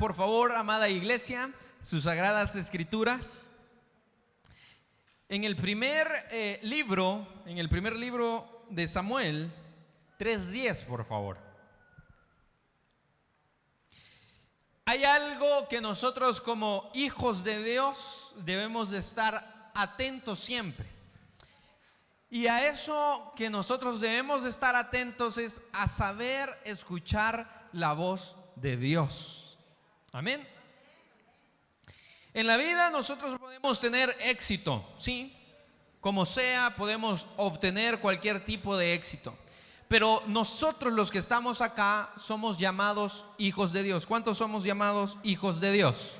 por favor, amada iglesia, sus sagradas escrituras. En el primer libro de Samuel, 3:10, por favor. Hay algo que nosotros como hijos de Dios debemos de estar atentos siempre. Y a eso que nosotros debemos de estar atentos es a saber escuchar la voz de Dios. Amén. En la vida nosotros podemos tener éxito, ¿sí? Como sea, podemos obtener cualquier tipo de éxito. Pero nosotros los que estamos acá somos llamados hijos de Dios. ¿Cuántos somos llamados hijos de Dios?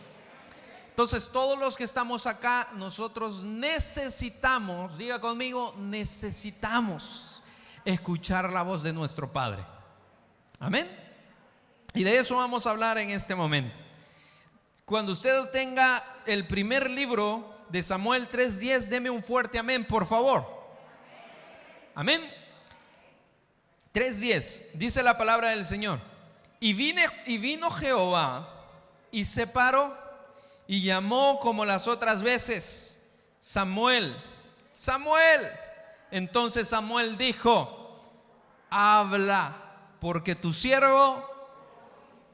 Entonces todos los que estamos acá, nosotros necesitamos, diga conmigo, necesitamos escuchar la voz de nuestro Padre. Amén. Y de eso vamos a hablar en este momento. Cuando usted tenga el primer libro de Samuel 3:10, deme un fuerte amén, por favor. Amén. 3:10, dice la palabra del Señor. Y vino Jehová y se paró y llamó como las otras veces: Samuel, Samuel. Entonces Samuel dijo: habla, porque tu siervo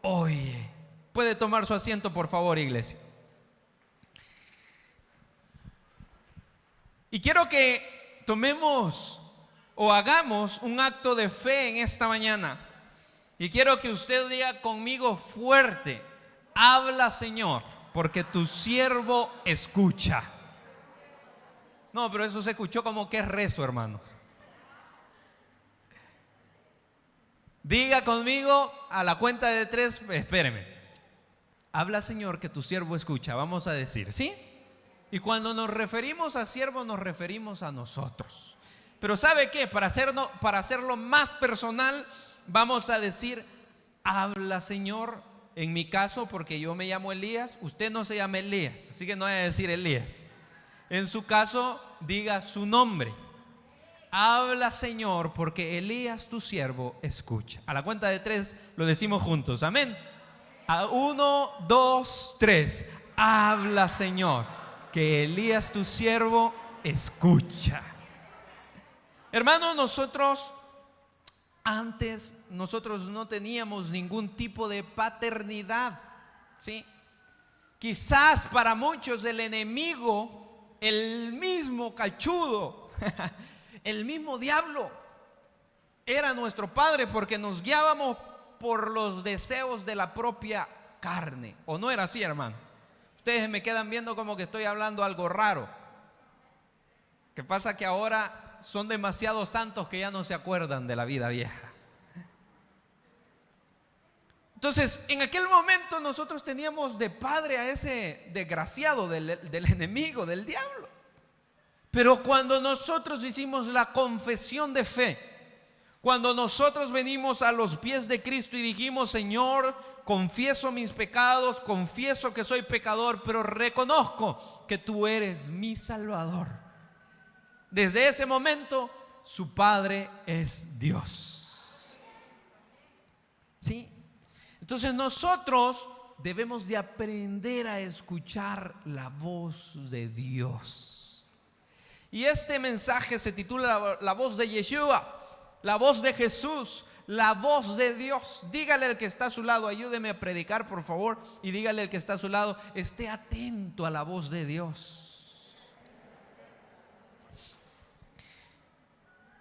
oye. Puede tomar su asiento, por favor, iglesia. Y quiero que tomemos o hagamos un acto de fe en esta mañana. Y quiero que usted diga conmigo fuerte: habla, Señor, porque tu siervo escucha. No, pero eso se escuchó como que es rezo, hermanos. Diga conmigo a la cuenta de 3, espéreme. Habla, Señor, que tu siervo escucha. Vamos a decir, ¿sí? Y cuando nos referimos a siervo, nos referimos a nosotros. Pero ¿sabe qué? Para hacerlo más personal, vamos a decir: habla, Señor. En mi caso, porque yo me llamo Elías, usted no se llama Elías, así que no vaya a decir Elías. En su caso, diga su nombre. Habla, Señor, porque Elías, tu siervo, escucha. A la cuenta de 3 lo decimos juntos, amén. A 1, 2, 3. Habla, Señor, que Elías, tu siervo, escucha. Hermanos, nosotros no teníamos ningún tipo de paternidad, ¿sí? Quizás para muchos el enemigo, el mismo cachudo, el mismo diablo, era nuestro padre, porque nos guiábamos por los deseos de la propia carne. ¿O no era así, hermano? Ustedes me quedan viendo como que estoy hablando algo raro. ¿Qué pasa? Que ahora son demasiados santos que ya no se acuerdan de la vida vieja. Entonces, en aquel momento nosotros teníamos de padre a ese desgraciado del enemigo, del diablo. Pero cuando nosotros hicimos la confesión de fe, cuando nosotros venimos a los pies de Cristo y dijimos: Señor, confieso mis pecados, confieso que soy pecador, pero reconozco que tú eres mi Salvador. Desde ese momento, su Padre es Dios. ¿Sí? Entonces nosotros debemos de aprender a escuchar la voz de Dios. Y este mensaje se titula La voz de Yeshua, la voz de Jesús, la voz de Dios. Dígale al que está a su lado, ayúdeme a predicar, por favor, y dígale al que está a su lado: esté atento a la voz de Dios.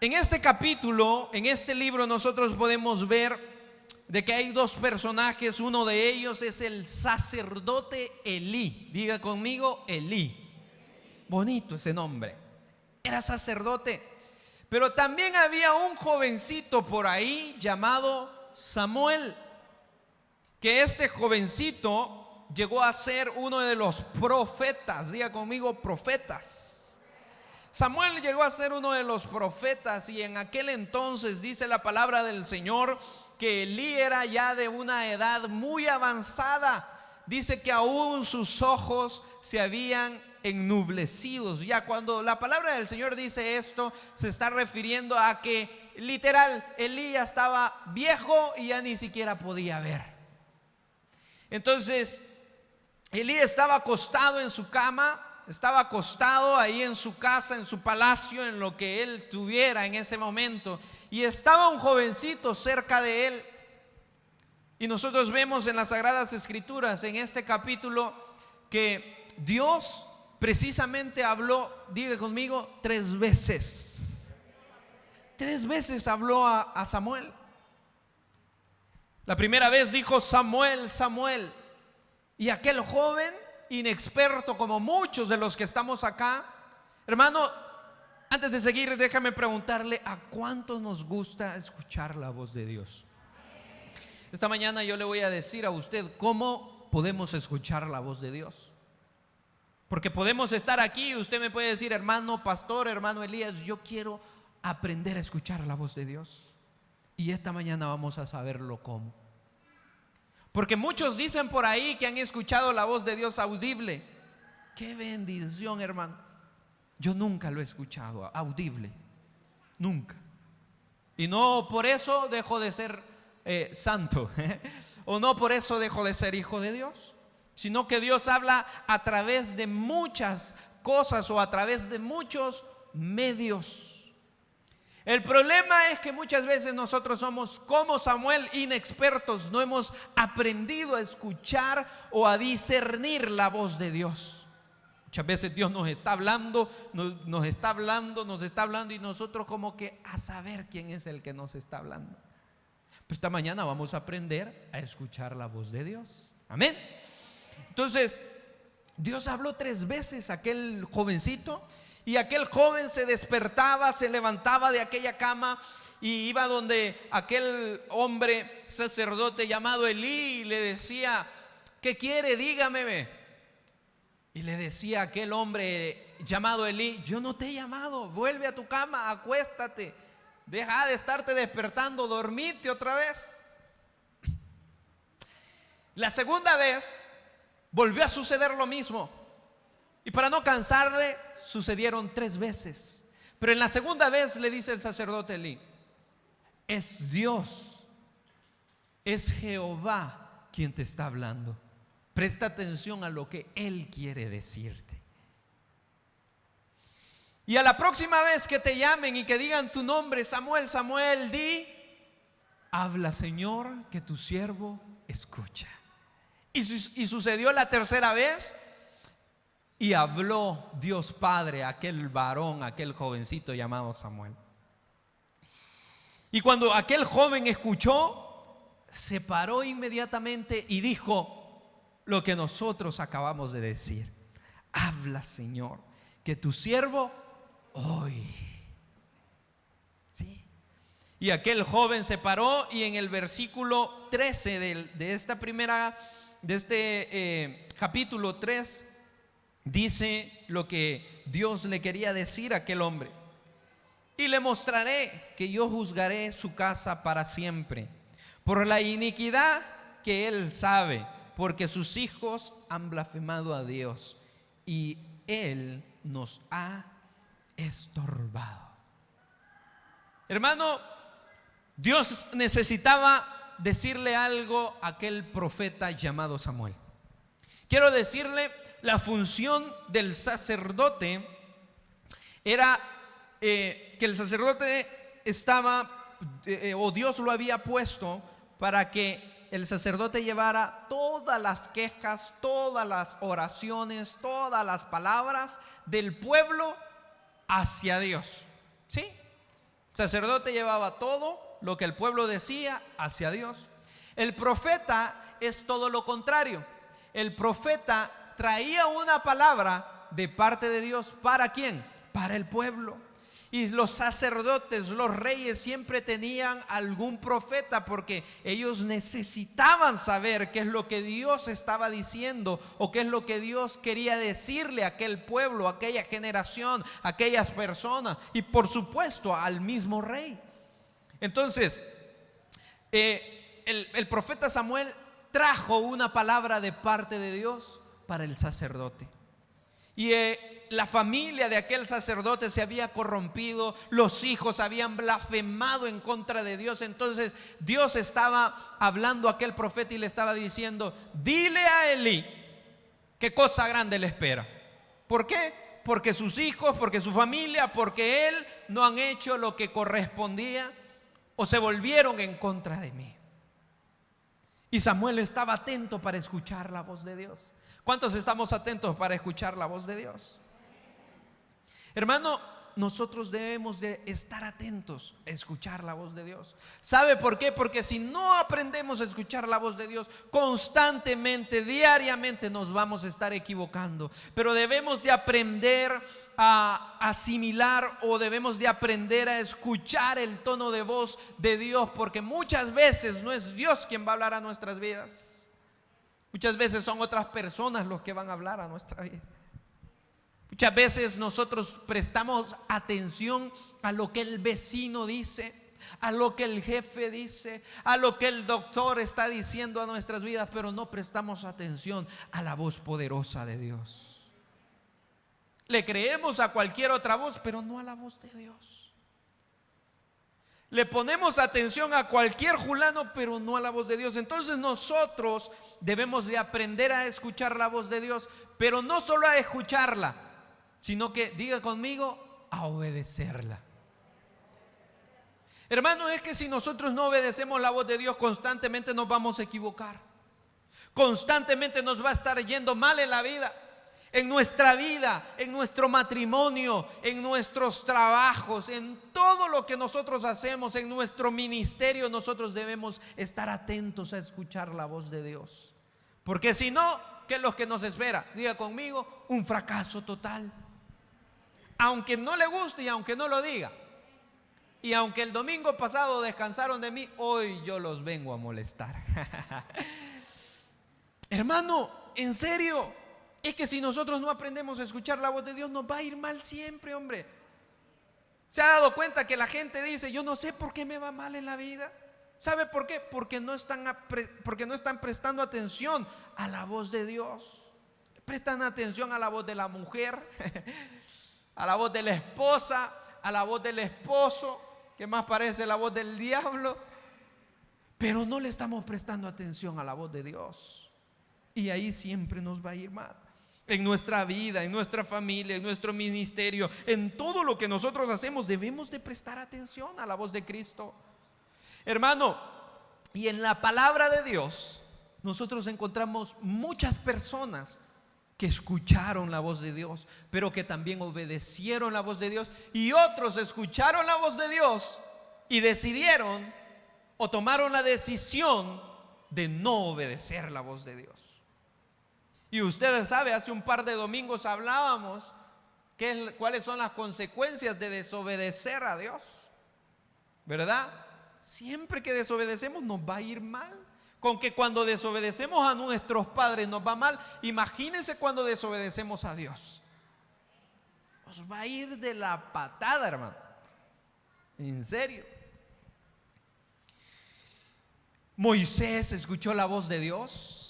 En este capítulo, en este libro, nosotros podemos ver de que hay dos personajes. Uno de ellos es el sacerdote Elí. Diga conmigo, Elí. Bonito ese nombre. Era sacerdote. Pero también había un jovencito por ahí llamado Samuel, que este jovencito llegó a ser uno de los profetas. Diga conmigo, profetas. Samuel llegó a ser uno de los profetas, y en aquel entonces dice la palabra del Señor que Elí era ya de una edad muy avanzada. Dice que aún sus ojos se habían ennublecidos. Ya cuando la palabra del Señor dice esto, se está refiriendo a que literal Elí ya estaba viejo y ya ni siquiera podía ver. Entonces Elí estaba acostado en su cama, estaba acostado ahí en su casa, en su palacio, en lo que él tuviera en ese momento, y estaba un jovencito cerca de él. Y nosotros vemos en las Sagradas Escrituras, en este capítulo, que Dios precisamente habló, diga conmigo, 3 veces. 3 veces habló a Samuel. La primera vez dijo: Samuel, Samuel. Y aquel joven inexperto, como muchos de los que estamos acá, hermano, antes de seguir, déjame preguntarle: ¿a cuántos nos gusta escuchar la voz de Dios? Esta mañana yo le voy a decir a usted cómo podemos escuchar la voz de Dios. Porque podemos estar aquí y usted me puede decir: hermano pastor, hermano Elías, yo quiero aprender a escuchar la voz de Dios. Y esta mañana vamos a saberlo cómo. Porque muchos dicen por ahí que han escuchado la voz de Dios audible. ¡Qué bendición, hermano! Yo nunca lo he escuchado audible, nunca. Y no por eso dejo de ser santo, o no por eso dejo de ser hijo de Dios, sino que Dios habla a través de muchas cosas o a través de muchos medios. El problema es que muchas veces nosotros somos como Samuel, inexpertos, no hemos aprendido a escuchar o a discernir la voz de Dios. Muchas veces Dios nos está hablando, nos está hablando y nosotros como que a saber quién es el que nos está hablando. Pero esta mañana vamos a aprender a escuchar la voz de Dios. Amén. Entonces, Dios habló 3 veces a aquel jovencito. Y aquel joven se despertaba, se levantaba de aquella cama y iba donde aquel hombre sacerdote llamado Elí y le decía: ¿qué quiere? Dígame. Y le decía aquel hombre llamado Elí: yo no te he llamado, vuelve a tu cama, acuéstate, deja de estarte despertando, dormite otra vez. La segunda vez volvió a suceder lo mismo. Y para no cansarle, sucedieron 3 veces. Pero en la segunda vez le dice el sacerdote Elí: es Dios, es Jehová quien te está hablando. Presta atención a lo que Él quiere decirte. Y a la próxima vez que te llamen y que digan tu nombre: Samuel, Samuel, di: habla, Señor, que tu siervo escucha. Y sucedió la tercera vez. Y habló Dios Padre a aquel varón, a aquel jovencito llamado Samuel. Y cuando aquel joven escuchó, se paró inmediatamente y dijo lo que nosotros acabamos de decir: habla, Señor, que tu siervo oye. ¿Sí? Y aquel joven se paró, y en el versículo 13 de este capítulo 3 dice lo que Dios le quería decir a aquel hombre: y le mostraré que yo juzgaré su casa para siempre por la iniquidad que él sabe, porque sus hijos han blasfemado a Dios y él nos ha estorbado. Hermano, Dios necesitaba decirle algo a aquel profeta llamado Samuel. Quiero decirle, la función del sacerdote era que el sacerdote estaba, o Dios lo había puesto para que el sacerdote llevara todas las quejas, todas las oraciones, todas las palabras del pueblo hacia Dios. ¿Sí? El sacerdote llevaba todo lo que el pueblo decía hacia Dios. El profeta es todo lo contrario. El profeta traía una palabra de parte de Dios. ¿Para quién? Para el pueblo. Y los sacerdotes, los reyes siempre tenían algún profeta, porque ellos necesitaban saber qué es lo que Dios estaba diciendo o qué es lo que Dios quería decirle a aquel pueblo, a aquella generación, a aquellas personas, y por supuesto al mismo rey. Entonces el profeta Samuel trajo una palabra de parte de Dios para el sacerdote. Y la familia de aquel sacerdote se había corrompido, los hijos habían blasfemado en contra de Dios. Entonces Dios estaba hablando a aquel profeta y le estaba diciendo: dile a Elí qué cosa grande le espera. ¿Por qué? Porque sus hijos, porque su familia, porque él no han hecho lo que correspondía o se volvieron en contra de mí. Y Samuel estaba atento para escuchar la voz de Dios. ¿Cuántos estamos atentos para escuchar la voz de Dios? Hermano, nosotros debemos de estar atentos a escuchar la voz de Dios. ¿Sabe por qué? Porque si no aprendemos a escuchar la voz de Dios constantemente, diariamente, nos vamos a estar equivocando. Pero debemos de aprender a asimilar, o debemos de aprender a escuchar el tono de voz de Dios, porque muchas veces no es Dios quien va a hablar a nuestras vidas. Muchas veces son otras personas los que van a hablar a nuestra vida. Muchas veces nosotros prestamos atención a lo que el vecino dice, a lo que el jefe dice, a lo que el doctor está diciendo a nuestras vidas, pero no prestamos atención a la voz poderosa de Dios. Le creemos a cualquier otra voz, pero no a la voz de Dios. Le ponemos atención a cualquier fulano, pero no a la voz de Dios. Entonces nosotros debemos de aprender a escuchar la voz de Dios, pero no solo a escucharla, sino que, diga conmigo, a obedecerla. Hermano, es que si nosotros no obedecemos la voz de Dios, constantemente nos vamos a equivocar. Constantemente nos va a estar yendo mal en la vida. En nuestra vida, en nuestro matrimonio, en nuestros trabajos, en todo lo que nosotros hacemos, en nuestro ministerio, nosotros debemos estar atentos a escuchar la voz de Dios. Porque si no, ¿qué es lo que nos espera? Diga conmigo, un fracaso total. Aunque no le guste y aunque no lo diga. Y aunque el domingo pasado descansaron de mí, hoy yo los vengo a molestar. Hermano, en serio, es que si nosotros no aprendemos a escuchar la voz de Dios, nos va a ir mal siempre, hombre. ¿Se ha dado cuenta que la gente dice: yo no sé por qué me va mal en la vida? ¿Sabe por qué? Porque no están prestando atención a la voz de Dios. Prestan atención a la voz de la mujer, a la voz de la esposa, a la voz del esposo, que más parece la voz del diablo. Pero no le estamos prestando atención a la voz de Dios. Y ahí siempre nos va a ir mal. En nuestra vida, en nuestra familia, en nuestro ministerio, en todo lo que nosotros hacemos, debemos de prestar atención a la voz de Cristo. Hermano, y en la palabra de Dios nosotros encontramos muchas personas que escucharon la voz de Dios, pero que también obedecieron la voz de Dios, y otros escucharon la voz de Dios y decidieron o tomaron la decisión de no obedecer la voz de Dios. Y ustedes saben, hace un par de domingos hablábamos cuáles son las consecuencias de desobedecer a Dios, ¿verdad? Siempre que desobedecemos nos va a ir mal. Con que cuando desobedecemos a nuestros padres nos va mal, imagínense cuando desobedecemos a Dios. Nos va a ir de la patada, hermano. En serio. Moisés escuchó la voz de Dios.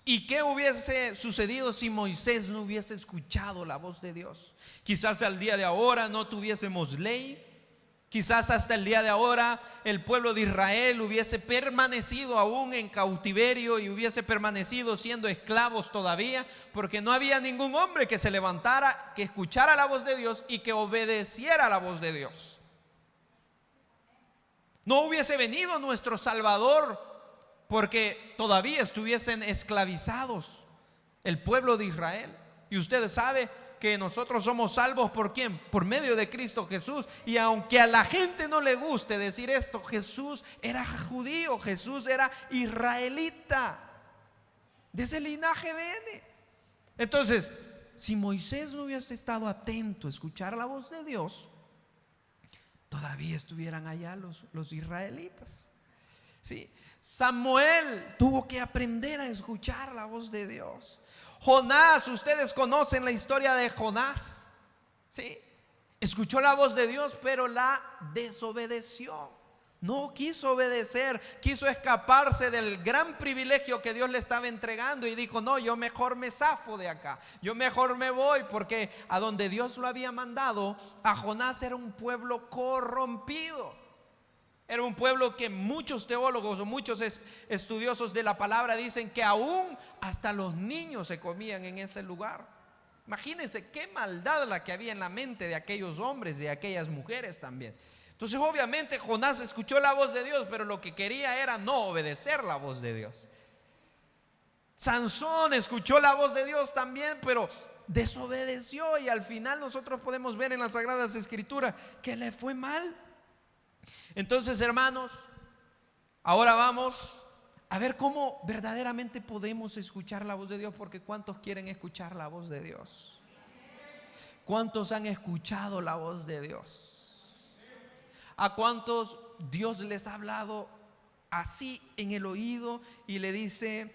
¿Y qué hubiese sucedido si Moisés no hubiese escuchado la voz de Dios? Quizás al día de ahora no tuviésemos ley. Quizás hasta el día de ahora el pueblo de Israel hubiese permanecido aún en cautiverio y hubiese permanecido siendo esclavos todavía, porque no había ningún hombre que se levantara, que escuchara la voz de Dios y que obedeciera la voz de Dios. No hubiese venido nuestro Salvador, porque todavía estuviesen esclavizados el pueblo de Israel. Y ustedes saben que nosotros somos salvos ¿por quién? Por medio de Cristo Jesús. Y aunque a la gente no le guste decir esto, Jesús era judío, Jesús era israelita, de ese linaje viene. Entonces, si Moisés no hubiese estado atento a escuchar la voz de Dios, todavía estuvieran allá los israelitas. Sí. Samuel tuvo que aprender a escuchar la voz de Dios. Jonás, ustedes conocen la historia de Jonás, ¿sí? Escuchó la voz de Dios, pero la desobedeció. No quiso obedecer, quiso escaparse del gran privilegio que Dios le estaba entregando y dijo, no, yo mejor me zafo de acá, yo mejor me voy, porque a donde Dios lo había mandado, a Jonás era un pueblo corrompido. Era un pueblo que muchos teólogos o muchos estudiosos de la palabra dicen que aún hasta los niños se comían en ese lugar. Imagínense qué maldad la que había en la mente de aquellos hombres, de aquellas mujeres también. Entonces obviamente Jonás escuchó la voz de Dios, pero lo que quería era no obedecer la voz de Dios. Sansón escuchó la voz de Dios también, pero desobedeció, y al final nosotros podemos ver en las Sagradas Escrituras que le fue mal. Entonces, hermanos, ahora vamos a ver cómo verdaderamente podemos escuchar la voz de Dios, porque ¿cuántos quieren escuchar la voz de Dios? ¿Cuántos han escuchado la voz de Dios? ¿A cuántos Dios les ha hablado así en el oído y le dice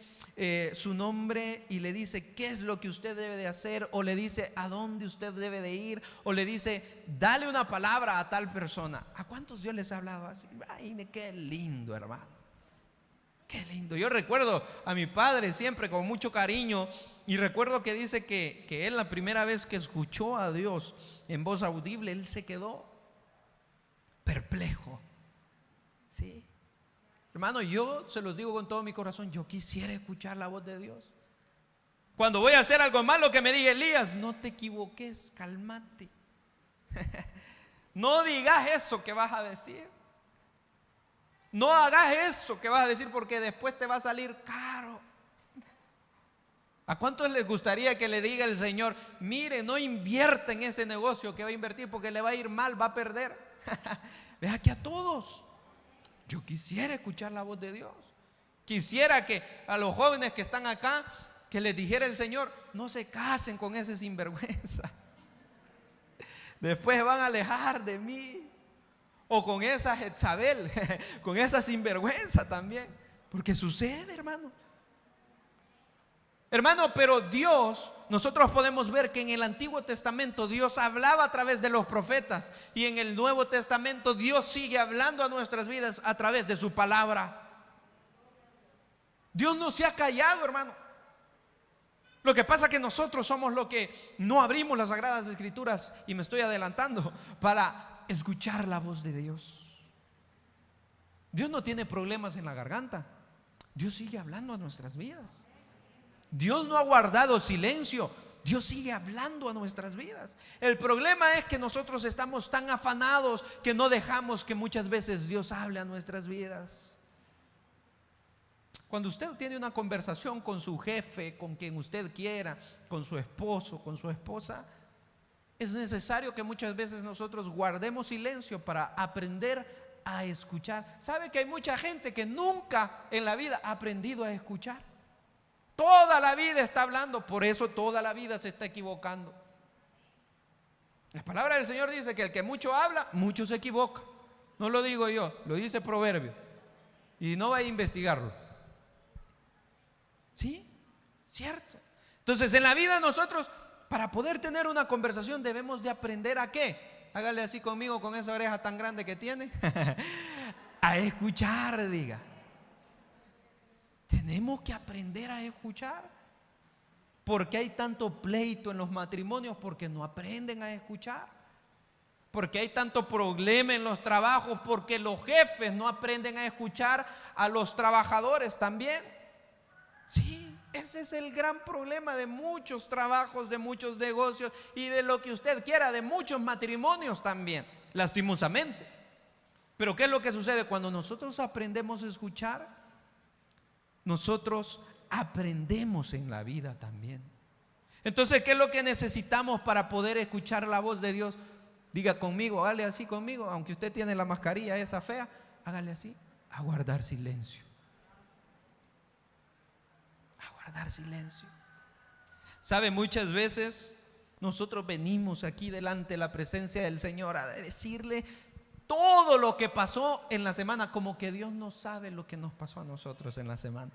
su nombre y le dice qué es lo que usted debe de hacer, o le dice a dónde usted debe de ir, o le dice dale una palabra a tal persona? ¿A cuántos Dios les ha hablado así? Ay, qué lindo, hermano, qué lindo. Yo recuerdo a mi padre siempre con mucho cariño, y recuerdo que dice que él, la primera vez que escuchó a Dios en voz audible, él se quedó perplejo. Sí, hermano, yo se los digo con todo mi corazón, yo quisiera escuchar la voz de Dios. Cuando voy a hacer algo malo, que me diga Elías, no te equivoques, cálmate. No digas eso que vas a decir. No hagas eso que vas a decir, porque después te va a salir caro. ¿A cuántos les gustaría que le diga el Señor, mire, no invierta en ese negocio que va a invertir porque le va a ir mal, va a perder? Vea que a todos. Yo quisiera escuchar la voz de Dios. Quisiera que a los jóvenes que están acá, que les dijera el Señor, no se casen con ese sinvergüenza. Después van a alejar de mí. O con esa Jezabel, con esa sinvergüenza también. Porque sucede, hermano. Hermano, pero Dios, nosotros podemos ver que en el Antiguo Testamento Dios hablaba a través de los profetas, y en el Nuevo Testamento Dios sigue hablando a nuestras vidas a través de su palabra. Dios no se ha callado, hermano. Lo que pasa es que nosotros somos los que no abrimos las Sagradas Escrituras, y me estoy adelantando, para escuchar la voz de Dios. Dios no tiene problemas en la garganta. Dios sigue hablando a nuestras vidas. Dios no ha guardado silencio. Dios sigue hablando a nuestras vidas. El problema es que nosotros estamos tan afanados que no dejamos que muchas veces Dios hable a nuestras vidas. Cuando usted tiene una conversación con su jefe, con quien usted quiera, con su esposo, con su esposa, es necesario que muchas veces nosotros guardemos silencio para aprender a escuchar. ¿Sabe que hay mucha gente que nunca en la vida ha aprendido a escuchar? Toda la vida está hablando, por eso toda la vida se está equivocando. La palabra del Señor dice que el que mucho habla, mucho se equivoca. No lo digo yo, lo dice Proverbio. Y no va a investigarlo. ¿Sí? Cierto. Entonces en la vida nosotros, para poder tener una conversación, debemos de aprender ¿a qué? Hágale así conmigo, con esa oreja tan grande que tiene. A escuchar, diga. Tenemos que aprender a escuchar. ¿Por qué hay tanto pleito en los matrimonios? Porque no aprenden a escuchar. ¿Por qué hay tanto problema en los trabajos? Porque los jefes no aprenden a escuchar a los trabajadores también. Sí, ese es el gran problema de muchos trabajos, de muchos negocios y de lo que usted quiera, de muchos matrimonios también, lastimosamente. Pero ¿qué es lo que sucede? Cuando nosotros aprendemos a escuchar, nosotros aprendemos en la vida también. Entonces, ¿qué es lo que necesitamos para poder escuchar la voz de Dios? Diga conmigo, hágale así conmigo, aunque usted tiene la mascarilla esa fea, hágale así, a guardar silencio. A guardar silencio. ¿Sabe? Muchas veces nosotros venimos aquí delante de la presencia del Señor a decirle todo lo que pasó en la semana, como que Dios no sabe lo que nos pasó a nosotros en la semana.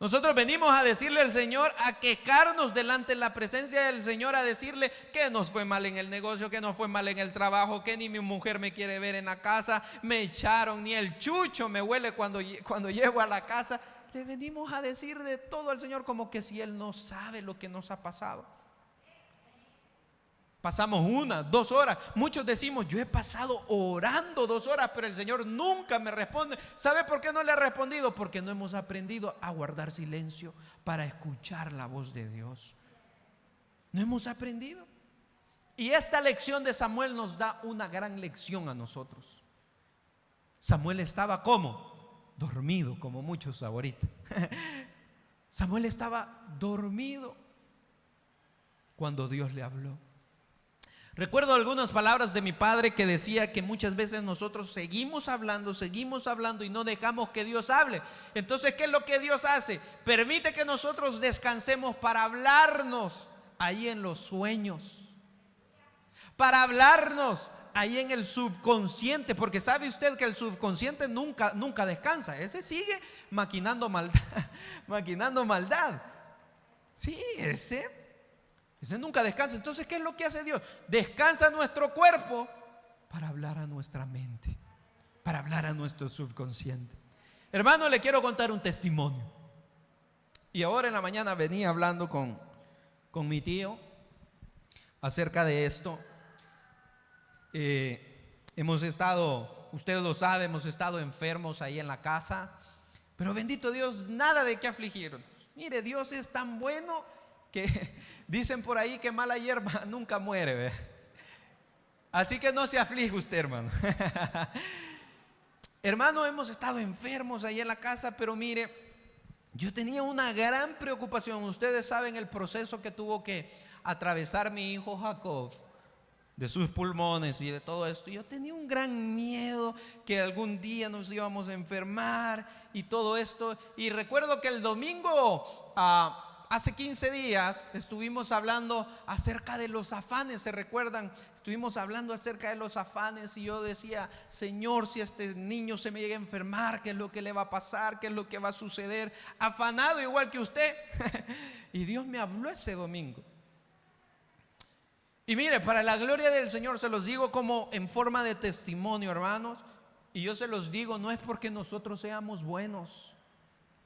Nosotros venimos a decirle al Señor, a quejarnos delante de la presencia del Señor, a decirle que nos fue mal en el negocio, que nos fue mal en el trabajo, que ni mi mujer me quiere ver en la casa, me echaron, ni el chucho me huele cuando llego a la casa. Le venimos a decir de todo al Señor como que si Él no sabe lo que nos ha pasado. Pasamos 1, 2 horas. Muchos decimos, yo he pasado orando 2 horas, pero el Señor nunca me responde. ¿Sabe por qué no le ha respondido? Porque no hemos aprendido a guardar silencio para escuchar la voz de Dios. No hemos aprendido. Y esta lección de Samuel nos da una gran lección a nosotros. Samuel estaba ¿cómo? Dormido, como muchos ahorita. Samuel estaba dormido cuando Dios le habló. Recuerdo algunas palabras de mi padre que decía que muchas veces nosotros seguimos hablando y no dejamos que Dios hable. Entonces, ¿qué es lo que Dios hace? Permite que nosotros descansemos para hablarnos ahí en los sueños, para hablarnos ahí en el subconsciente, porque sabe usted que el subconsciente nunca descansa. Ese sigue maquinando maldad. Sí, ese nunca descansa. Entonces, ¿qué es lo que hace Dios? Descansa nuestro cuerpo para hablar a nuestra mente, para hablar a nuestro subconsciente. Hermano, le quiero contar un testimonio. Y ahora en la mañana venía hablando con mi tío acerca de esto. Hemos estado, usted lo sabe, hemos estado enfermos ahí en la casa, pero bendito Dios, nada de qué afligirnos. Mire, Dios es tan bueno que dicen por ahí que mala hierba nunca muere, ¿ve? Así que no se aflige usted, hermano. Hermano, hemos estado enfermos ahí en la casa, pero mire, yo tenía una gran preocupación. Ustedes saben el proceso que tuvo que atravesar mi hijo Jacob, de sus pulmones y de todo esto. Yo tenía un gran miedo que algún día nos íbamos a enfermar y todo esto. Y recuerdo que el domingo, hace 15 días, estuvimos hablando acerca de los afanes. ¿Se recuerdan? Estuvimos hablando acerca de los afanes y yo decía, Señor, si este niño se me llega a enfermar, ¿qué es lo que le va a pasar? ¿Qué es lo que va a suceder? Afanado igual que usted. Y Dios me habló ese domingo. Y mire, para la gloria del Señor, se los digo como en forma de testimonio, hermanos. Y yo se los digo, no es porque nosotros seamos buenos.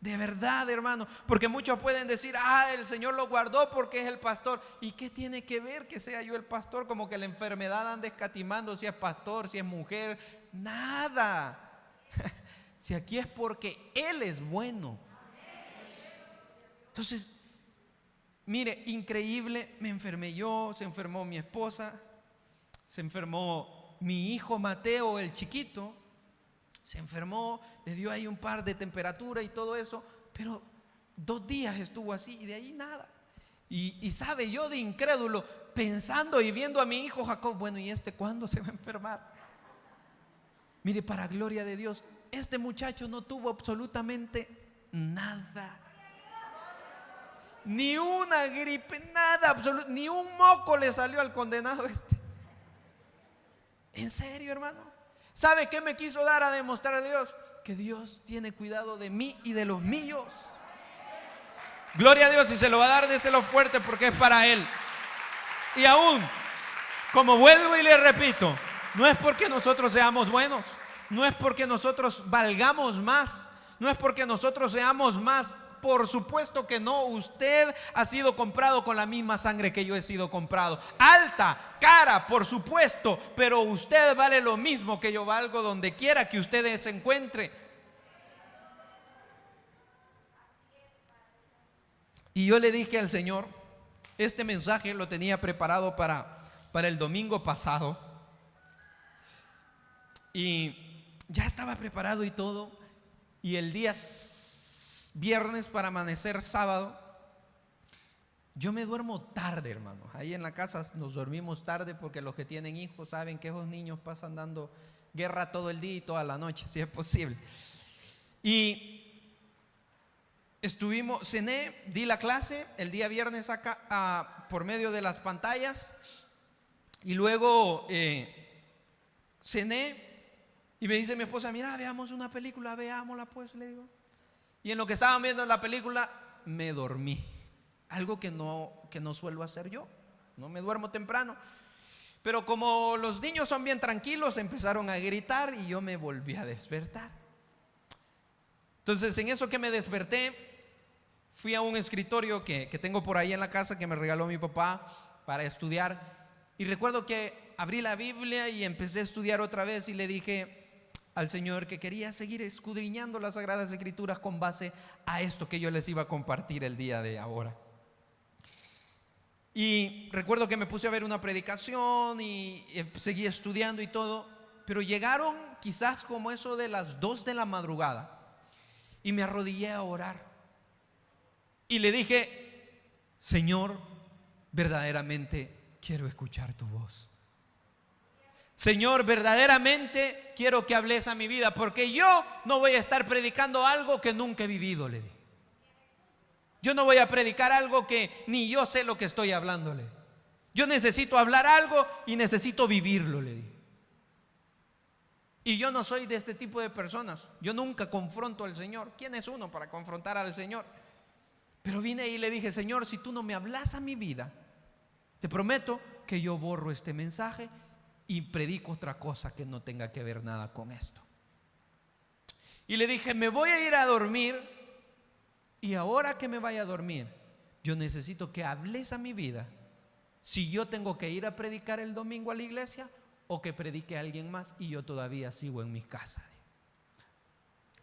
De verdad, hermano, porque muchos pueden decir, el Señor lo guardó porque es el pastor. ¿Y qué tiene que ver que sea yo el pastor? Como que la enfermedad anda escatimando si es pastor, si es mujer. Nada. Si aquí es porque Él es bueno. Entonces, mire, increíble, me enfermé yo, se enfermó mi esposa, se enfermó mi hijo Mateo, el chiquito. Se enfermó, le dio ahí un par de temperatura y todo eso, pero 2 días estuvo así y de ahí nada. Y sabe, yo de incrédulo, pensando y viendo a mi hijo Jacob, bueno, ¿y este cuándo se va a enfermar? Mire, para gloria de Dios, este muchacho no tuvo absolutamente nada. Ni una gripe, nada, ni un moco le salió al condenado este. ¿En serio, hermano? ¿Sabe qué me quiso dar a demostrar a Dios? Que Dios tiene cuidado de mí y de los míos. Gloria a Dios, y se lo va a dar, déselo fuerte porque es para Él. Y aún, como vuelvo y le repito, no es porque nosotros seamos buenos, no es porque nosotros valgamos más, no es porque nosotros seamos más. Por supuesto que no, usted ha sido comprado con la misma sangre que yo he sido comprado. Alta, cara, por supuesto, pero usted vale lo mismo que yo valgo donde quiera que usted se encuentre. Y yo le dije al Señor, este mensaje lo tenía preparado para el domingo pasado. Y ya estaba preparado y todo. Y el día viernes para amanecer sábado, yo me duermo tarde, hermanos. Ahí en la casa nos dormimos tarde porque los que tienen hijos saben que esos niños pasan dando guerra todo el día y toda la noche, si es posible. Y cené, di la clase el día viernes acá por medio de las pantallas. Y luego cené y me dice mi esposa, mira, veamos una película, veámosla pues, le digo. y en lo que estaban viendo la película me dormí. Algo que no suelo hacer yo. No me duermo temprano. Pero como los niños son bien tranquilos, empezaron a gritar y yo me volví a despertar. Entonces, en eso que me desperté, fui a un escritorio que tengo por ahí en la casa, que me regaló mi papá para estudiar. Y recuerdo que abrí la Biblia y empecé a estudiar otra vez y le dije al Señor que quería seguir escudriñando las Sagradas Escrituras con base a esto que yo les iba a compartir el día de ahora. Y recuerdo que me puse a ver una predicación y seguí estudiando y todo, pero llegaron quizás como eso de las 2 de la madrugada y me arrodillé a orar y le dije: Señor, verdaderamente quiero escuchar tu voz. Señor, verdaderamente quiero que hables a mi vida, porque yo no voy a estar predicando algo que nunca he vivido, le dije. Yo no voy a predicar algo que ni yo sé lo que estoy hablándole. Yo necesito hablar algo y necesito vivirlo, le dije. Y yo no soy de este tipo de personas. Yo nunca confronto al Señor. ¿Quién es uno para confrontar al Señor? Pero vine y le dije: Señor, si tú no me hablas a mi vida, te prometo que yo borro este mensaje y predico otra cosa que no tenga que ver nada con esto. Y le dije: me voy a ir a dormir. Y ahora que me vaya a dormir, yo necesito que hables a mi vida si yo tengo que ir a predicar el domingo a la iglesia o que predique a alguien más y yo todavía sigo en mi casa.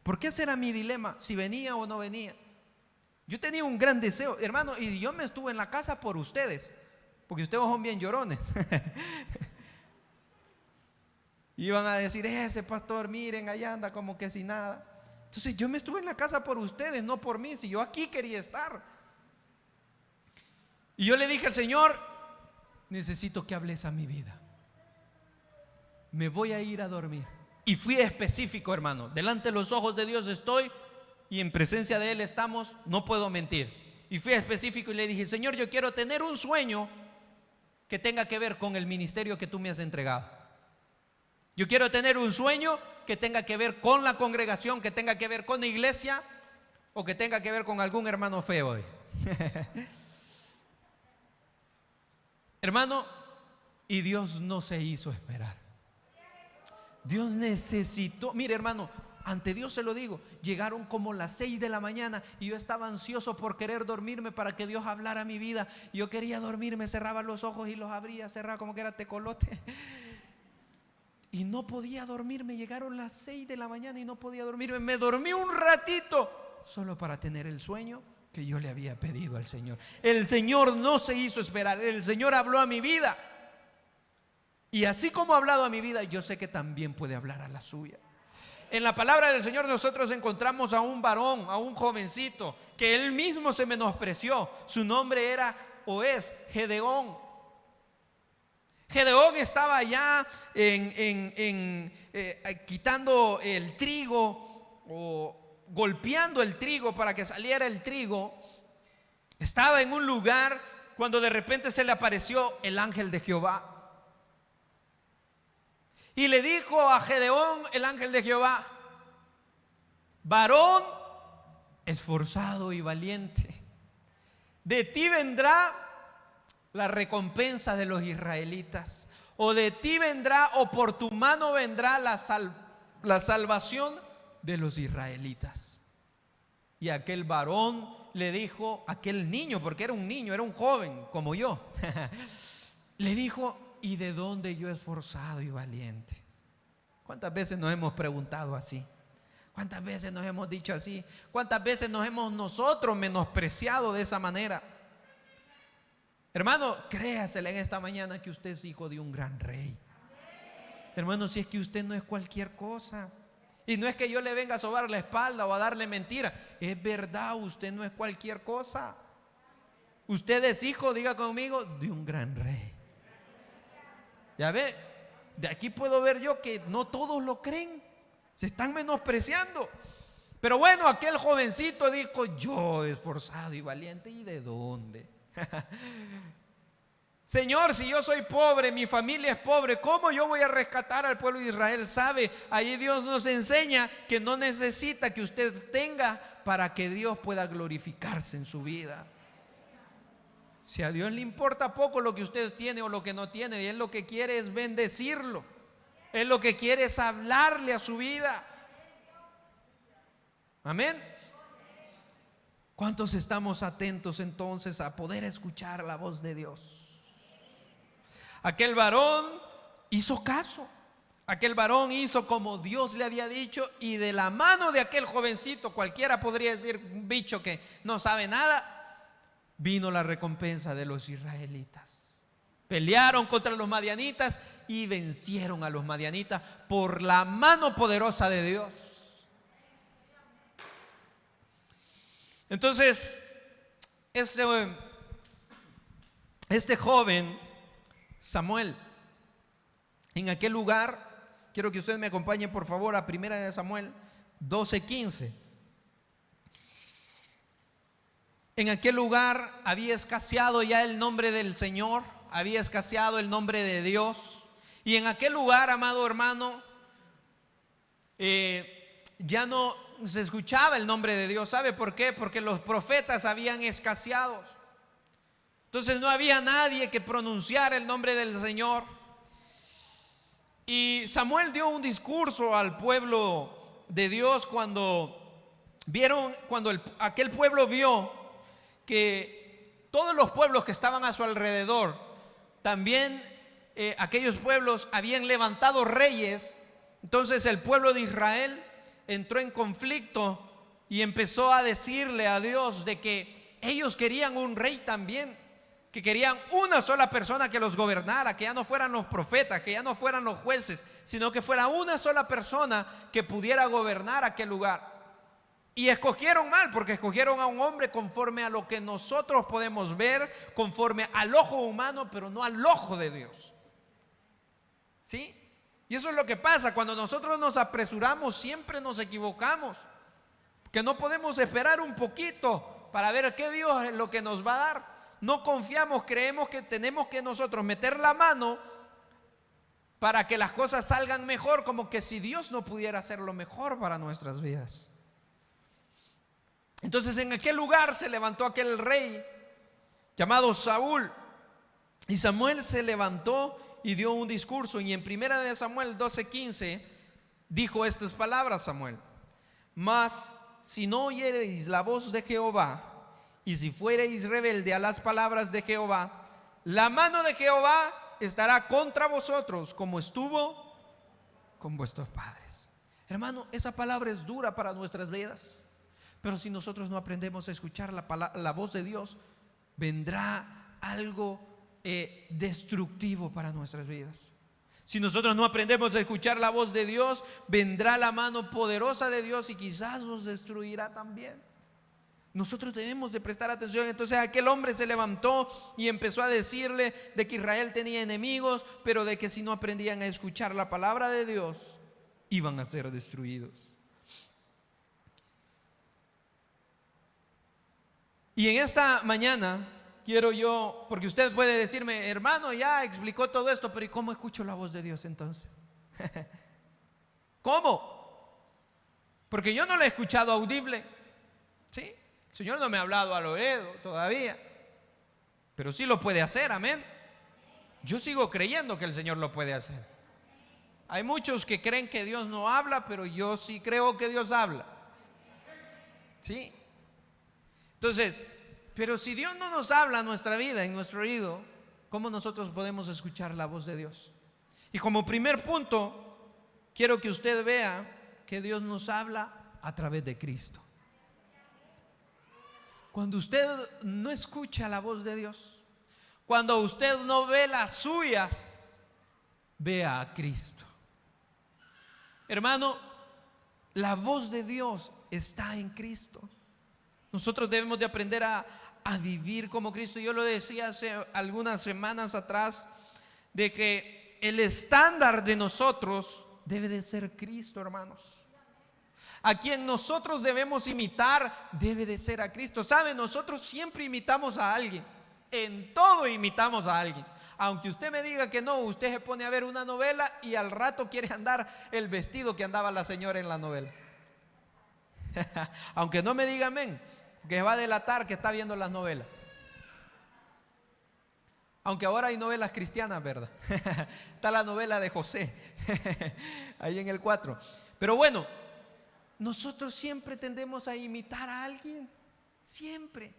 ¿Por qué será mi dilema si venía o no venía? Yo tenía un gran deseo, hermano, y yo me estuve en la casa por ustedes, porque ustedes son bien llorones. Iban a decir: ese pastor, miren, allá anda como que sin nada. Entonces yo me estuve en la casa por ustedes, no por mí, si yo aquí quería estar. Y yo le dije al Señor: necesito que hables a mi vida. Me voy a ir a dormir. Y fui específico, hermano. Delante de los ojos de Dios estoy y en presencia de Él estamos, no puedo mentir. Y fui específico y le dije: Señor, yo quiero tener un sueño que tenga que ver con el ministerio que tú me has entregado. Yo quiero tener un sueño que tenga que ver con la congregación, que tenga que ver con la iglesia o que tenga que ver con algún hermano feo. Hermano, y Dios no se hizo esperar. Dios necesitó, mire hermano, ante Dios se lo digo, llegaron como las 6 de la mañana y yo estaba ansioso por querer dormirme para que Dios hablara a mi vida. Yo quería dormirme, cerraba los ojos y los abría, cerraba como que era tecolote. Y no podía dormirme. Llegaron las 6 de la mañana y no podía dormirme. Me dormí un ratito solo para tener el sueño que yo le había pedido al Señor. El Señor no se hizo esperar. El Señor habló a mi vida. Y así como ha hablado a mi vida, yo sé que también puede hablar a la suya. En la palabra del Señor nosotros encontramos a un varón, a un jovencito, que él mismo se menospreció. Su nombre era o es Gedeón. Gedeón estaba allá quitando el trigo o golpeando el trigo para que saliera el trigo. Estaba en un lugar cuando de repente se le apareció el ángel de Jehová. Y le dijo a Gedeón el ángel de Jehová: varón esforzado y valiente, de ti vendrá la recompensa de los israelitas, o de ti vendrá, o por tu mano vendrá la salvación de los israelitas. Y aquel varón le dijo, aquel niño, porque era un niño, era un joven como yo, le dijo: ¿y de dónde yo esforzado y valiente? ¿Cuántas veces nos hemos preguntado así? ¿Cuántas veces nos hemos dicho así? ¿Cuántas veces nos hemos nosotros menospreciado de esa manera? Hermano, créasela en esta mañana que usted es hijo de un gran rey. Hermano, si es que usted no es cualquier cosa. Y no es que yo le venga a sobar la espalda o a darle mentira. Es verdad, usted no es cualquier cosa. Usted es hijo, diga conmigo, de un gran rey. Ya ve, de aquí puedo ver yo que no todos lo creen. Se están menospreciando. Pero bueno, aquel jovencito dijo: yo esforzado y valiente. ¿Y de dónde? Señor, si yo soy pobre, mi familia es pobre, ¿cómo yo voy a rescatar al pueblo de Israel? Sabe, ahí Dios nos enseña que no necesita que usted tenga para que Dios pueda glorificarse en su vida. Si a Dios le importa poco lo que usted tiene o lo que no tiene, y Él lo que quiere es bendecirlo. Él lo que quiere es hablarle a su vida. Amén. ¿Cuántos estamos atentos entonces a poder escuchar la voz de Dios? Aquel varón hizo caso. Aquel varón hizo como Dios le había dicho, y de la mano de aquel jovencito, cualquiera podría decir un bicho que no sabe nada, vino la recompensa de los israelitas. Pelearon contra los madianitas y vencieron a los madianitas por la mano poderosa de Dios. Entonces, este joven Samuel, en aquel lugar, quiero que usted me acompañe por favor a 1 Samuel 12:15. En aquel lugar había escaseado ya el nombre del Señor, había escaseado el nombre de Dios. Y en aquel lugar, amado hermano, ya no se escuchaba el nombre de Dios. ¿Sabe por qué? Porque los profetas habían escaseado. Entonces no había nadie que pronunciara el nombre del Señor. Y Samuel dio un discurso al pueblo de Dios cuando aquel pueblo vio que todos los pueblos que estaban a su alrededor, también aquellos pueblos habían levantado reyes. Entonces el pueblo de Israel entró en conflicto y empezó a decirle a Dios de que ellos querían un rey también, que querían una sola persona que los gobernara, que ya no fueran los profetas, que ya no fueran los jueces, sino que fuera una sola persona que pudiera gobernar aquel lugar. Y escogieron mal, porque escogieron a un hombre conforme a lo que nosotros podemos ver, conforme al ojo humano, pero no al ojo de Dios. ¿Sí? Y eso es lo que pasa, cuando nosotros nos apresuramos siempre nos equivocamos, que no podemos esperar un poquito para ver qué Dios es lo que nos va a dar. No confiamos, creemos que tenemos que nosotros meter la mano para que las cosas salgan mejor, como que si Dios no pudiera hacer lo mejor para nuestras vidas. Entonces en aquel lugar se levantó aquel rey llamado Saúl, y Samuel se levantó y dio un discurso, y en 1 Samuel 12:15 dijo estas palabras Samuel: mas si no oyereis la voz de Jehová, y si fuereis rebelde a las palabras de Jehová, la mano de Jehová estará contra vosotros, como estuvo con vuestros padres. Hermano, esa palabra es dura para nuestras vidas, pero si nosotros no aprendemos a escuchar la voz de Dios, vendrá algo destructivo para nuestras vidas. Si nosotros no aprendemos a escuchar la voz de Dios, vendrá la mano poderosa de Dios y quizás nos destruirá también. Nosotros debemos de prestar atención. Entonces aquel hombre se levantó y empezó a decirle de que Israel tenía enemigos, pero de que si no aprendían a escuchar la palabra de Dios, iban a ser destruidos. Y en esta mañana quiero yo, porque usted puede decirme: hermano, ya explicó todo esto, pero ¿y cómo escucho la voz de Dios entonces? ¿Cómo? Porque yo no la he escuchado audible. ¿Sí? El Señor no me ha hablado al oído todavía, pero sí lo puede hacer, amén. Yo sigo creyendo que el Señor lo puede hacer. Hay muchos que creen que Dios no habla, pero yo sí creo que Dios habla. ¿Sí? Entonces, pero si Dios no nos habla en nuestra vida, en nuestro oído, ¿cómo nosotros podemos escuchar la voz de Dios? Y como primer punto, quiero que usted vea que Dios nos habla a través de Cristo. Cuando usted no escucha la voz de Dios, cuando usted no ve las suyas, vea a Cristo. Hermano, la voz de Dios está en Cristo. Nosotros debemos de aprender a vivir como Cristo. Yo lo decía hace algunas semanas atrás, de que el estándar de nosotros debe de ser Cristo, hermanos. A quien nosotros debemos imitar debe de ser a Cristo. ¿Sabe? Nosotros siempre imitamos a alguien. En todo imitamos a alguien. Aunque usted me diga que no, usted se pone a ver una novela y al rato quiere andar el vestido que andaba la señora en la novela. Aunque no me diga amén, que va a delatar que está viendo las novelas. Aunque ahora hay novelas cristianas, ¿verdad? Está la novela de José, ahí en el 4. Pero bueno, nosotros siempre tendemos a imitar a alguien, siempre.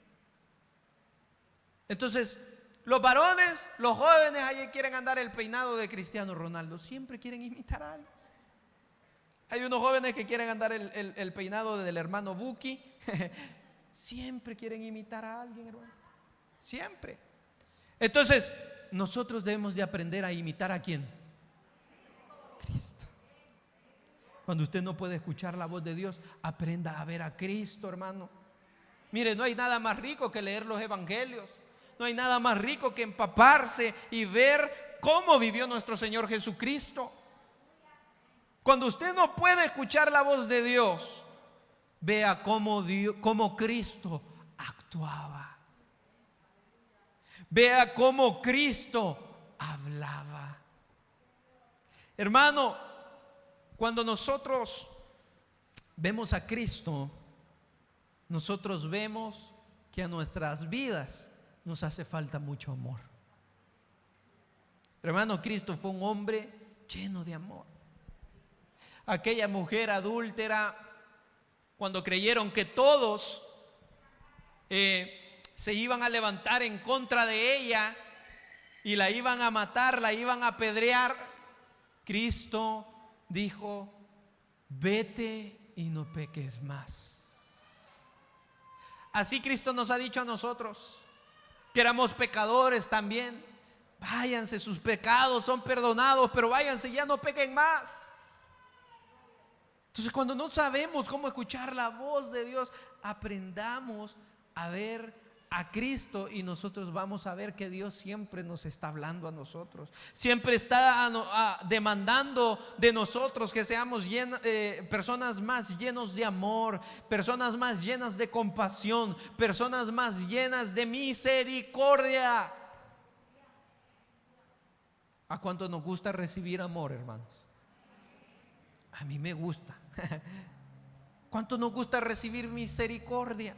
Entonces, los varones, los jóvenes, ahí quieren andar el peinado de Cristiano Ronaldo, siempre quieren imitar a alguien. Hay unos jóvenes que quieren andar el peinado del hermano Buki, siempre quieren imitar a alguien, hermano, siempre. Entonces, nosotros debemos de aprender a imitar ¿a quién? Cristo. Cuando usted no puede escuchar la voz de Dios, aprenda a ver a Cristo, hermano. Mire, no hay nada más rico que leer los evangelios. No hay nada más rico que empaparse y ver cómo vivió nuestro Señor Jesucristo. Cuando usted no puede escuchar la voz de Dios, vea cómo Cristo actuaba. Vea cómo Cristo hablaba. Hermano, cuando nosotros vemos a Cristo, nosotros vemos que a nuestras vidas nos hace falta mucho amor. Hermano, Cristo fue un hombre lleno de amor. Aquella mujer adúltera, cuando creyeron que todos se iban a levantar en contra de ella y la iban a matar, la iban a apedrear, Cristo dijo: vete y no peques más. Así Cristo nos ha dicho a nosotros, que éramos pecadores también: váyanse, sus pecados son perdonados, pero váyanse, ya no pequen más. Entonces, cuando no sabemos cómo escuchar la voz de Dios, aprendamos a ver a Cristo y nosotros vamos a ver que Dios siempre nos está hablando a nosotros, siempre está demandando de nosotros que seamos personas más llenos de amor, personas más llenas de compasión, personas más llenas de misericordia. ¿A cuánto nos gusta recibir amor, hermanos? A mí me gusta. ¿Cuánto nos gusta recibir misericordia?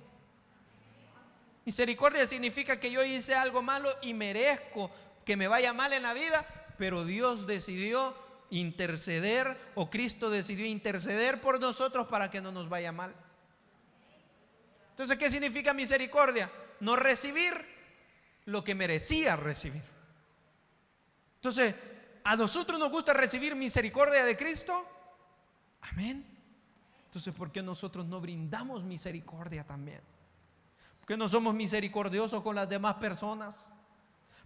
Misericordia significa que yo hice algo malo y merezco que me vaya mal en la vida, pero Dios decidió interceder, o Cristo decidió interceder por nosotros para que no nos vaya mal. Entonces, ¿qué significa misericordia? No recibir lo que merecía recibir. Entonces, ¿a nosotros nos gusta recibir misericordia de Cristo? Amén. Entonces, ¿por qué nosotros no brindamos misericordia también? ¿Por qué no somos misericordiosos con las demás personas?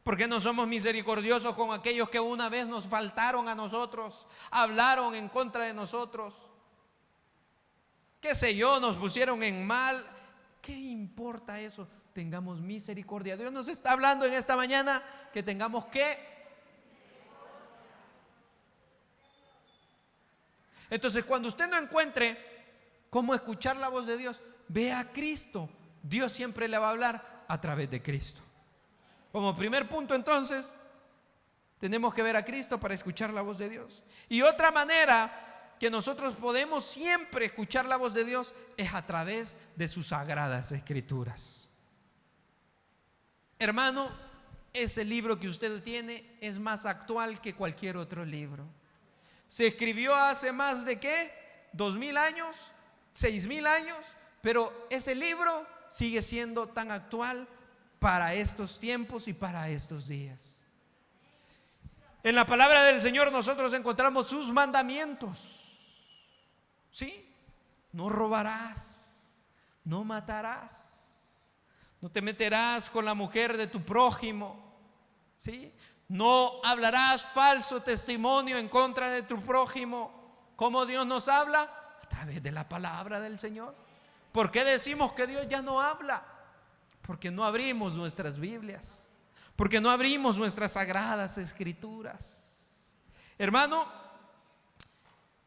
¿Por qué no somos misericordiosos con aquellos que una vez nos faltaron a nosotros, hablaron en contra de nosotros? ¿Qué sé yo? Nos pusieron en mal. ¿Qué importa eso? Tengamos misericordia. Dios nos está hablando en esta mañana que tengamos que. Entonces, cuando usted no encuentre cómo escuchar la voz de Dios, vea a Cristo. Dios siempre le va a hablar a través de Cristo. Como primer punto, entonces, tenemos que ver a Cristo para escuchar la voz de Dios. Y otra manera que nosotros podemos siempre escuchar la voz de Dios es a través de sus sagradas escrituras. Hermano, ese libro que usted tiene es más actual que cualquier otro libro. Se escribió hace más de ¿qué? 2000 años, 6000 años, pero ese libro sigue siendo tan actual para estos tiempos y para estos días. En la palabra del Señor nosotros encontramos sus mandamientos. ¿Sí? No robarás, no matarás, no te meterás con la mujer de tu prójimo, ¿sí? No hablarás falso testimonio en contra de tu prójimo. ¿Cómo Dios nos habla? A través de la palabra del Señor. ¿Por qué decimos que Dios ya no habla? Porque no abrimos nuestras Biblias, porque no abrimos nuestras sagradas escrituras. Hermano,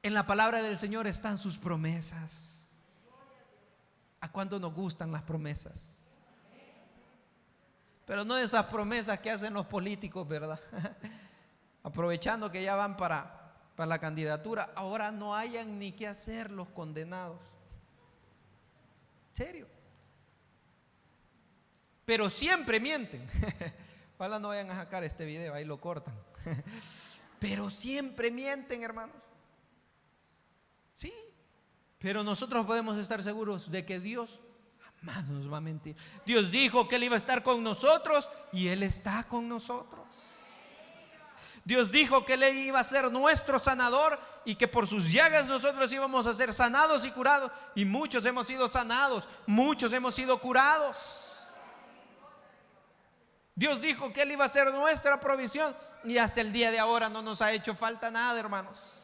en la palabra del Señor están sus promesas. ¿A cuánto nos gustan las promesas? Pero no esas promesas que hacen los políticos, ¿verdad? Aprovechando que ya van para la candidatura, ahora no hayan ni qué hacer los condenados. Serio. Pero siempre mienten. Ojalá no vayan a sacar este video, ahí lo cortan. Pero siempre mienten, hermanos. Sí. Pero nosotros podemos estar seguros de que Dios jamás nos va a mentir. Dios dijo que Él iba a estar con nosotros y Él está con nosotros. Dios dijo que Él iba a ser nuestro sanador y que por sus llagas nosotros íbamos a ser sanados y curados. Y muchos hemos sido sanados, muchos hemos sido curados. Dios dijo que Él iba a ser nuestra provisión y hasta el día de ahora no nos ha hecho falta nada, hermanos.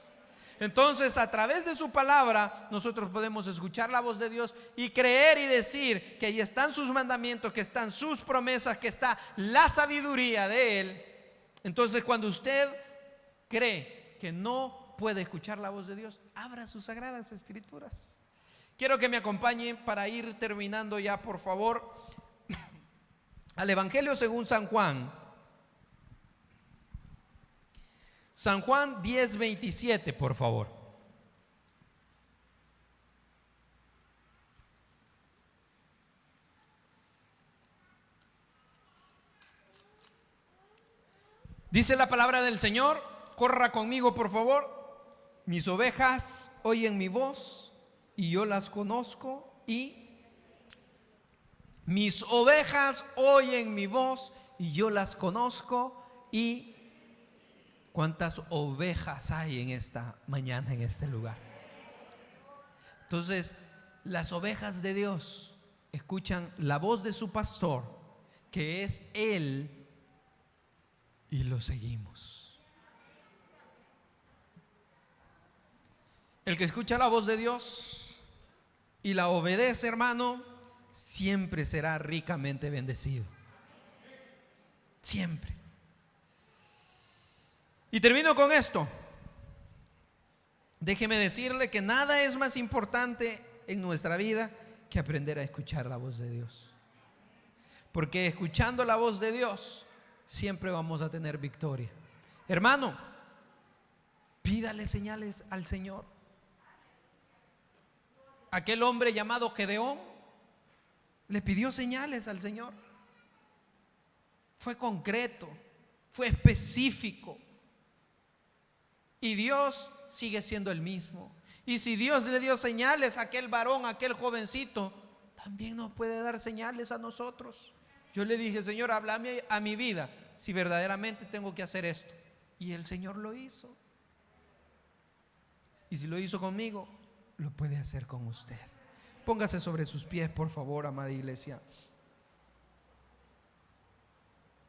Entonces, a través de su palabra, nosotros podemos escuchar la voz de Dios y creer y decir que ahí están sus mandamientos, que están sus promesas, que está la sabiduría de Él. Entonces, cuando usted cree que no puede escuchar la voz de Dios, abra sus sagradas escrituras. Quiero que me acompañen para ir terminando ya, por favor, al Evangelio según San Juan. San Juan 10:27, por favor. Dice la palabra del Señor, corra conmigo, por favor. Mis ovejas oyen mi voz y yo las conozco y mis ovejas oyen mi voz y yo las conozco y ¿cuántas ovejas hay en esta mañana, en este lugar? Entonces, las ovejas de Dios escuchan la voz de su pastor, que es Él, y lo seguimos. El que escucha la voz de Dios y la obedece, hermano, siempre será ricamente bendecido. Siempre. Y termino con esto. Déjeme decirle que nada es más importante en nuestra vida que aprender a escuchar la voz de Dios. Porque escuchando la voz de Dios siempre vamos a tener victoria. Hermano, pídale señales al Señor. Aquel hombre llamado Gedeón le pidió señales al Señor. Fue concreto, fue específico. Y Dios sigue siendo el mismo. Y si Dios le dio señales a aquel varón, a aquel jovencito, también nos puede dar señales a nosotros. Yo le dije, Señor, háblame a mi vida si verdaderamente tengo que hacer esto. Y el Señor lo hizo. Y si lo hizo conmigo, lo puede hacer con usted. Póngase sobre sus pies, por favor, amada iglesia.